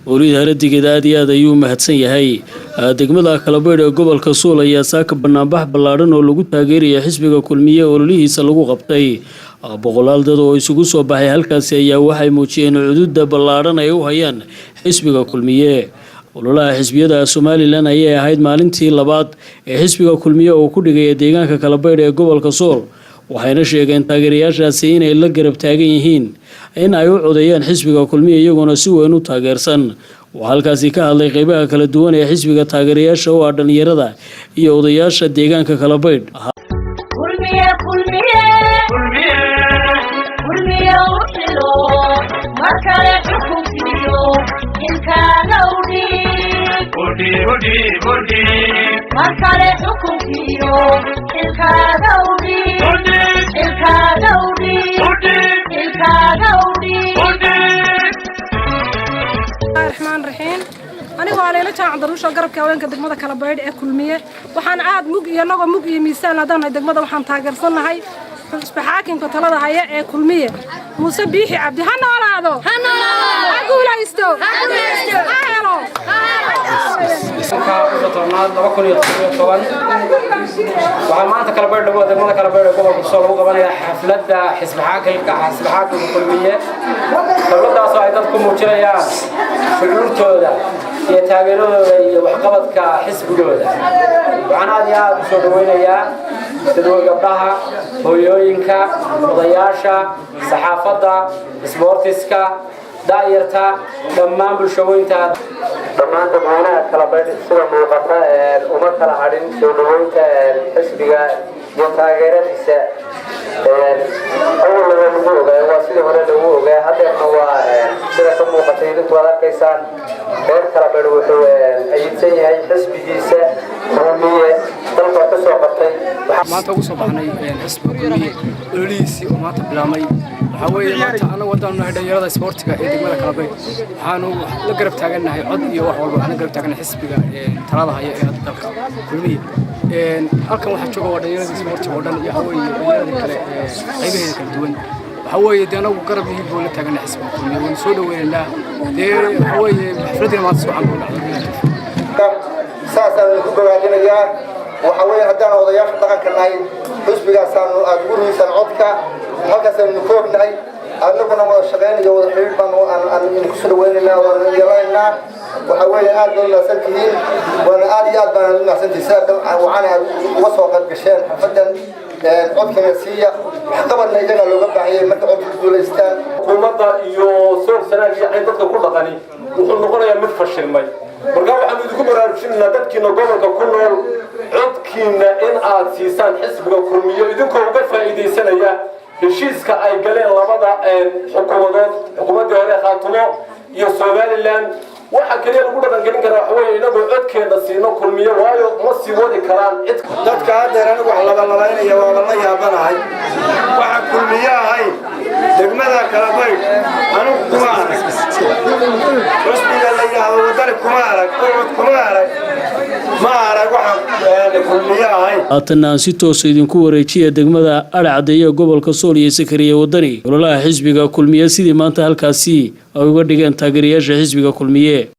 وليد هرديgeeda aad iyo aad ayuu mahadsan yahay degmada Kalabeed ee gobolka Sool ayaa saaka banaanbax ballaaran oo lagu taageerayo xisbiga kulmiye oo ololihiisa lagu qabtay boqolaal dad oo isugu soo baxay halkaas ayaa waxay muujiyeen xuduudda ballaaran ay u hayaan xisbiga kulmiye ololaha xisbiyada Soomaaliland ayay ahayd maalintii labaad ee xisbiga kulmiye oo ku dhigay deegaanka Kalabeed ee gobolka Sool waxayna sheegeen taageerayaashaasi inay la garab taagan yihiin in ay u codeeyaan xisbiga kulmiye iyaguna si weyn u taageersan waxa halkaasi ka hadlay qaybaha kala duwan ee xisbiga taageerayaasha oo dhalinyarada iyo odayaasha deegaanka Kalabeed aniga waa leela jaan daruusha garabka haweenka degmada Kalabeed ee kulmiye waxaan aad mug iyo naga mug iyo miisaan hadana degmada waxaan taageersanahay xisbixaakinka talada haya ee kulmiye Muuse Biixi Cabdi ha noolaado guulaysto waxaan maanta Kalabeed degmada Kalabeed ee gobolka Sool ugu qabanaya xafladda xisbixaakinka kulmiye xafladdaas oo ay dadku muujinayaan shucuurtooda iyo taageeradooda iyo waxqabadka xisbigooda waxaan aad iyo aad u soo dhaweynayaa dadweynaha gabdhaha hooyooyinka odayaasha saxaafadda isboortiska daayirta dhammaan bulshooyinka dhammaan dadweynaha Kalabeed sida muuqata uma kala hadhin soo dhaweynta xisbiga iyo taageeradiisa awal lagu ogaa waa sida hore lagu ogaa haddana waa sida ka muuqatay idinku wada arkaysaan reer Kalabeed wuxuu ayidsan yahay xisbigiisa kulmiye dalka ka soo qabtay maanta ugu soo baxnay xisbiga kulmiye ololihiisii oo maanta bilaamay waxa weeye maanta anagu wadaan dhalinyarada isboortiga ee degmada Kalabeed waxaanu la garab taaganahay cod iyo wax walba waxaan garab taaganahay xisbiga talada haya ee dalka kulmiye halkan waxa jooga dhalinyarada isboortiga oo dhan iyo haweenka kale qaybaheeda kala duwan waxa weeye anagu garab iyo bool la taaganahay xisbiga kulmiye waan soo dhaweynaa waxa weeye xafladina maanta soo xambaarnay saasaan ku bogaadinayaa waxa weeye haddaan odayaasha dhaqanka nahay xisbigaasaan aad ugu ruusan codka halkaasaan ku ognahay annaguna wada shaqeynaya wada xiriir baan aan ku soo dhaweynaynaa oo yeelaynaa waxa weeye aad loo naasan tihiin waana aad iyo aad baan u naasantihiin waxaana uga soo qayb gasheen xafladan codkana siiya waxqabadna iyaga looga baahiyay marka codka guulaystaan xukuumadda iyo soo sanaag iyo dadka ku dhaqani wuxuu noqonayaa mid fashilmay marka waxaan idinku baraarujinaynaa dadkiina gobolka ku nool codkiina in aad siisaan xisbiga kulmiye idinkoo uga faa'iidaysanaya heshiiska ay galeen labada xukuumadood xukuumaddii hore Khaatumo iyo Soomaaliland waxa kaliya lagu dhaqangelin karaa waxa weeye inagoo codkeena siino kulmiye waayo ma sii wadi karaan cid dadka hadda anigu wax labanlabaynaya waa la yaabanahay waxa kulmiye ahay degmada Kalabeed anigu kuma arag xisbiga la yiraahdo wadani kuma arag ma arag waxa kulmiye ahay haatan si toos idinku wareejiya degmada Arcadaya gobolka Sool iyo Sakariye wadani ololaha xisbiga kulmiye sidii maanta halkaasi ay uga dhigeen taageerayaasha xisbiga kulmiye